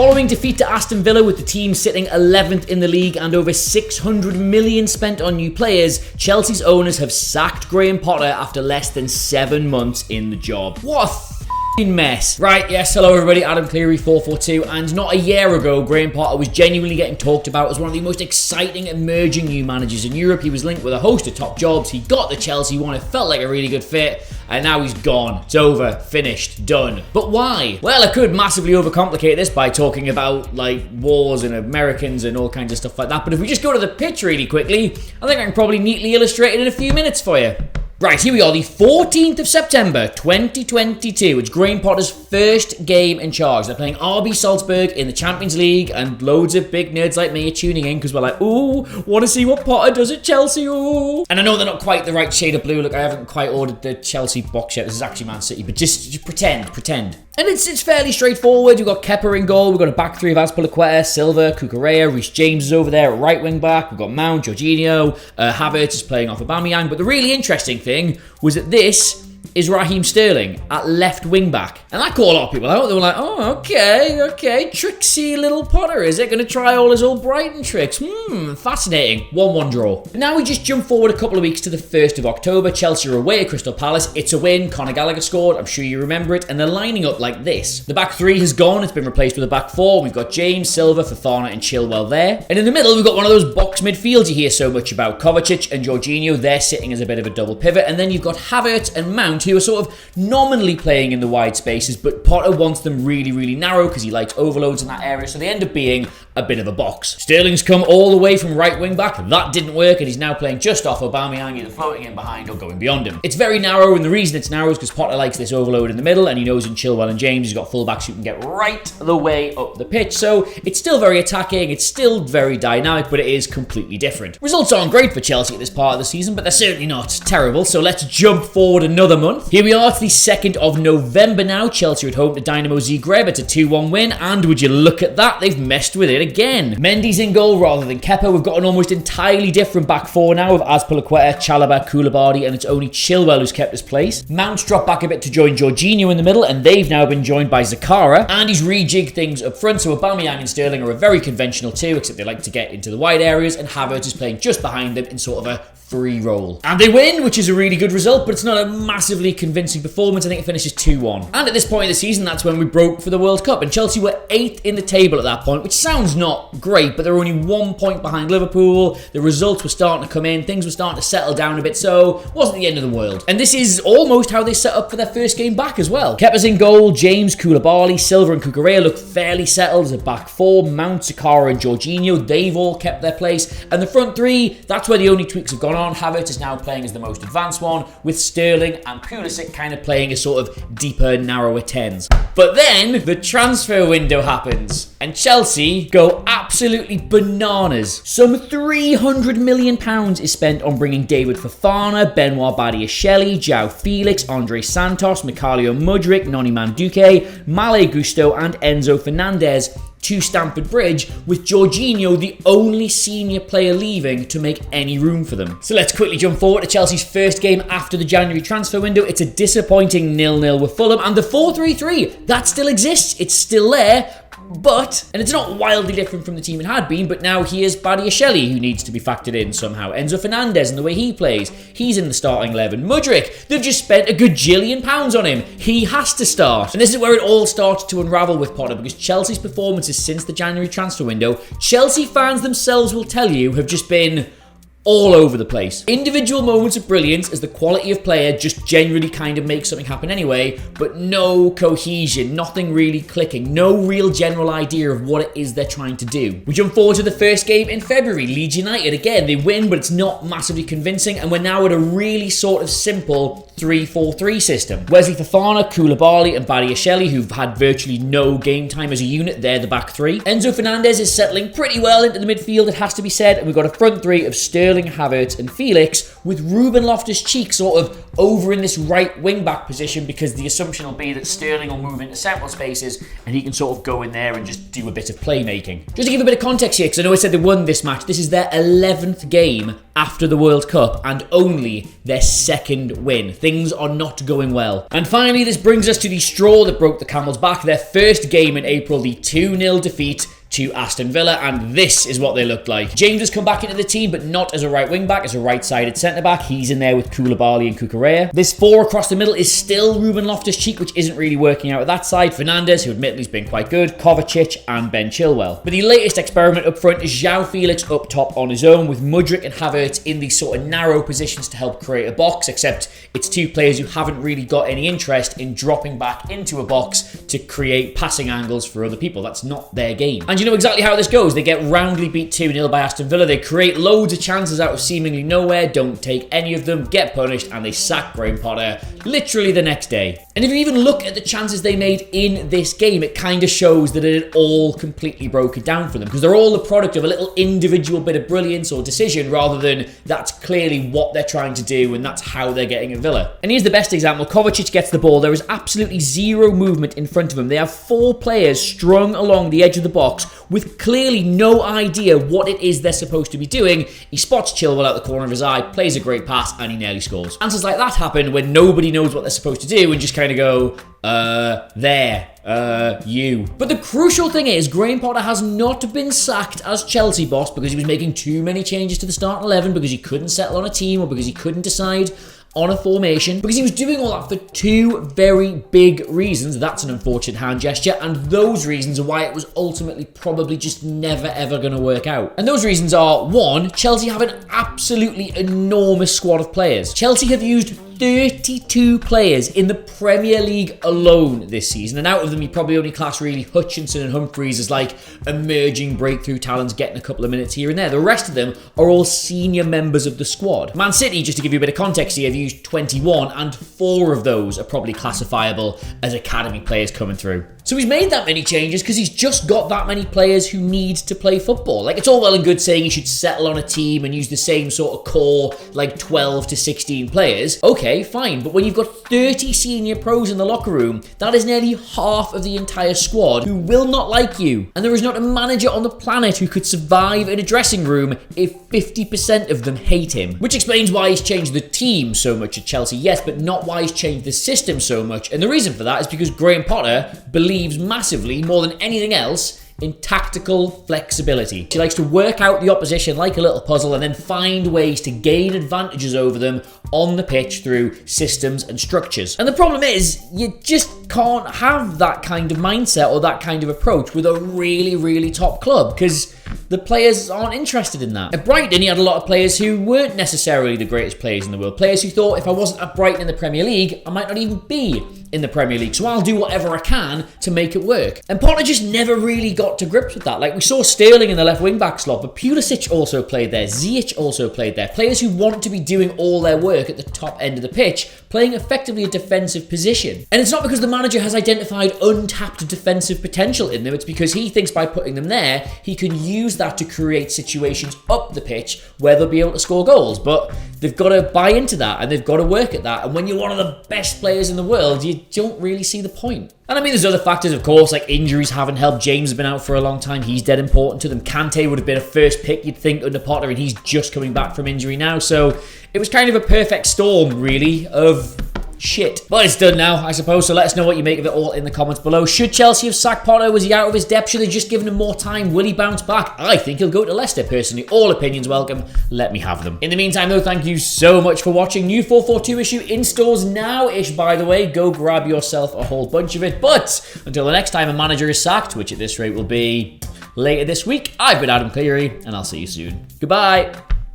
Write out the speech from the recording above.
Following defeat to Aston Villa with the team sitting 11th in the league and over 600 million spent on new players, Chelsea's owners have sacked Graham Potter after less than 7 months in the job. What a mess. Right, yes, hello everybody, Adam Cleary, 442, and not a year ago, Graham Potter was genuinely getting talked about as one of the most exciting emerging new managers in Europe. He was linked with a host of top jobs, he got the Chelsea one, it felt like a really good fit, and now he's gone. It's over, finished, done. But why? Well, I could massively overcomplicate this by talking about, like, wars and Americans and all kinds of stuff like that, but if we just go to the pitch really quickly, I think I can probably neatly illustrate it in a few minutes for you. Right, here we are, the 14th of September, 2022. It's Graham Potter's first game in charge. They're playing RB Salzburg in the Champions League, and loads of big nerds like me are tuning in because we're like, ooh, want to see what Potter does at Chelsea, ooh. And I know they're not quite the right shade of blue. Look, I haven't quite ordered the Chelsea box yet. This is actually Man City, but just pretend. And it's fairly straightforward. We've got Kepa in goal. We've got a back three of Azpilicueta, Silva, Cucurella, Reece James is over there at right wing back. We've got Mount, Jorginho, Havertz is playing off Aubameyang. But the really interesting thing was that this is Raheem Sterling at left wing back. And that caught a lot of people out. They were like, oh, okay. Tricksy little Potter. Is it going to try all his old Brighton tricks? Fascinating. 1-1 draw. But now we just jump forward a couple of weeks to the 1st of October. Chelsea are away at Crystal Palace. It's a win. Conor Gallagher scored. I'm sure you remember it. And they're lining up like this. The back three has gone. It's been replaced with a back four. We've got James, Silva, Fofana and Chilwell there. And in the middle, we've got one of those box midfields you hear so much about. Kovacic and Jorginho. They're sitting as a bit of a double pivot. And then you've got Havertz and Mount, who are sort of nominally playing in the wide spaces, but Potter wants them really, really narrow because he likes overloads in that area, so they end up being a bit of a box. Sterling's come all the way from right wing back. That didn't work, and he's now playing just off Aubameyang, either floating in behind or going beyond him. It's very narrow, and the reason it's narrow is because Potter likes this overload in the middle, and he knows in Chilwell and James he's got fullbacks who can get right the way up the pitch, so it's still very attacking, it's still very dynamic, but it is completely different. Results aren't great for Chelsea at this part of the season, but they're certainly not terrible, so let's jump forward another month. Here we are, it's the 2nd of November now. Chelsea are at home to Dynamo Zagreb. It's a 2-1 win, and would you look at that, they've messed with it again. Mendy's in goal rather than Kepa. We've got an almost entirely different back four now with Azpilicueta, Chalobah, Koulibaly, and it's only Chilwell who's kept his place. Mount's dropped back a bit to join Jorginho in the middle, and they've now been joined by Zakara, and he's rejigged things up front, so Aubameyang and Sterling are a very conventional two, except they like to get into the wide areas, and Havertz is playing just behind them in sort of a free roll. And they win, which is a really good result, but it's not a massively convincing performance. I think it finishes 2-1. And at this point in the season, that's when we broke for the World Cup, and Chelsea were 8th in the table at that point, which sounds not great, but they're only 1 point behind Liverpool. The results were starting to come in, things were starting to settle down a bit, so it wasn't the end of the world. And this is almost how they set up for their first game back as well. Kepa's in goal, James, Koulibaly, Silva and Cucurella look fairly settled as a back four. Mount, Zakara and Jorginho, they've all kept their place. And the front three, that's where the only tweaks have gone on. Havertz is now playing as the most advanced one, with Sterling and Pulisic kind of playing as sort of deeper, narrower 10s. But then the transfer window happens, and Chelsea go absolutely bananas. Some £300 million is spent on bringing David Fofana, Benoit Badiashile, João Felix, Andre Santos, Mikhailo Mudryk, Noni Manduque, Malo Gusto and Enzo Fernandez to Stamford Bridge, with Jorginho the only senior player leaving to make any room for them. So let's quickly jump forward to Chelsea's first game after the January transfer window. It's a disappointing 0-0 with Fulham, and the 4-3-3, that still exists, it's still there. But, and it's not wildly different from the team it had been, but now here's Badiashile who needs to be factored in somehow. Enzo Fernandez and the way he plays, he's in the starting 11. Mudryk, they've just spent a gajillion pounds on him. He has to start. And this is where it all starts to unravel with Potter, because Chelsea's performances since the January transfer window, Chelsea fans themselves will tell you, have just been all over the place. Individual moments of brilliance as the quality of player just generally kind of makes something happen anyway, but no cohesion, nothing really clicking, no real general idea of what it is they're trying to do. We jump forward to the first game in February, Leeds United. Again, they win, but it's not massively convincing, and we're now at a really sort of simple 3-4-3 system. Wesley Fofana, Koulibaly and Badiashile, who've had virtually no game time as a unit, they're the back three. Enzo Fernandez is settling pretty well into the midfield, it has to be said, and we've got a front three of Sterling, Sterling, Havertz and Felix, with Ruben Loftus-Cheek sort of over in this right wing-back position, because the assumption will be that Sterling will move into central spaces and he can sort of go in there and just do a bit of playmaking. Just to give a bit of context here, because I know I said they won this match, this is their 11th game after the World Cup and only their second win. Things are not going well. And finally, this brings us to the straw that broke the camel's back. Their first game in April, the 2-0 defeat to Aston Villa, and this is what they looked like. James has come back into the team, but not as a right wing back, as a right-sided centre-back. He's in there with Koulibaly and Cucurella. This four across the middle is still Ruben Loftus-Cheek, which isn't really working out at that side. Fernandes, who admittedly has been quite good, Kovacic and Ben Chilwell. But the latest experiment up front is João Felix up top on his own, with Mudryk and Havertz in these sort of narrow positions to help create a box, except it's two players who haven't really got any interest in dropping back into a box to create passing angles for other people. That's not their game. And you know exactly how this goes. They get roundly beat 2-0 by Aston Villa. They create loads of chances out of seemingly nowhere, don't take any of them, get punished, and they sack Graham Potter literally the next day. And if you even look at the chances they made in this game, it kind of shows that it had all completely broken down for them, because they're all the product of a little individual bit of brilliance or decision, rather than that's clearly what they're trying to do and that's how they're getting at Villa. And here's the best example. Kovacic gets the ball. There is absolutely zero movement in front of him. They have four players strung along the edge of the box with clearly no idea what it is they're supposed to be doing. He spots Chilwell out the corner of his eye, plays a great pass, and he nearly scores. Answers like that happen when nobody knows what they're supposed to do and just kind of go, you. But the crucial thing is, Graham Potter has not been sacked as Chelsea boss because he was making too many changes to the starting 11, because he couldn't settle on a team, or because he couldn't decide on a formation, because he was doing all that for two very big reasons. That's an unfortunate hand gesture, and those reasons are why it was ultimately probably just never ever going to work out. And those reasons are, one, Chelsea have an absolutely enormous squad of players. Chelsea have used 32 players in the Premier League alone this season, and out of them you probably only class really Hutchinson and Humphreys as like emerging breakthrough talents getting a couple of minutes here and there. The rest of them are all senior members of the squad. Man City, just to give you a bit of context here, have used 21, and 4 of those are probably classifiable as academy players coming through. So he's made that many changes because he's just got that many players who need to play football. Like, it's all well and good saying he should settle on a team and use the same sort of core, like 12 to 16 players. Okay, fine, but when you've got 30 senior pros in the locker room, that is nearly half of the entire squad who will not like you. And there is not a manager on the planet who could survive in a dressing room if 50% of them hate him. Which explains why he's changed the team so much at Chelsea, yes, but not why he's changed the system so much. And the reason for that is because Graham Potter believes massively, more than anything else, in tactical flexibility. He likes to work out the opposition like a little puzzle and then find ways to gain advantages over them on the pitch through systems and structures. And the problem is, you just can't have that kind of mindset or that kind of approach with a really, really top club, because the players aren't interested in that. At Brighton, he had a lot of players who weren't necessarily the greatest players in the world. Players who thought, if I wasn't at Brighton in the Premier League, I might not even be in the Premier League, so I'll do whatever I can to make it work. And Potter just never really got to grips with that. Like, we saw Sterling in the left wing-back slot, but Pulisic also played there, Ziyech also played there. Players who want to be doing all their work at the top end of the pitch, playing effectively a defensive position. And it's not because the manager has identified untapped defensive potential in them, it's because he thinks by putting them there, he can use that to create situations up the pitch where they'll be able to score goals. But they've got to buy into that, and they've got to work at that. And when you're one of the best players in the world, you don't really see the point. And I mean, there's other factors, of course, like injuries haven't helped. James has been out for a long time. He's dead important to them. Kante would have been a first pick, you'd think, under Potter, and he's just coming back from injury now. So it was kind of a perfect storm, really, of shit. But it's done now, I suppose, so let us know what you make of it all in the comments below. Should Chelsea have sacked Potter? Was he out of his depth? Should they just given him more time? Will he bounce back? I think he'll go to Leicester, personally. All opinions welcome. Let me have them. In the meantime, though, thank you so much for watching. New 442 issue in stores now-ish, by the way. Go grab yourself a whole bunch of it. But until the next time a manager is sacked, which at this rate will be later this week, I've been Adam Cleary, and I'll see you soon. Goodbye.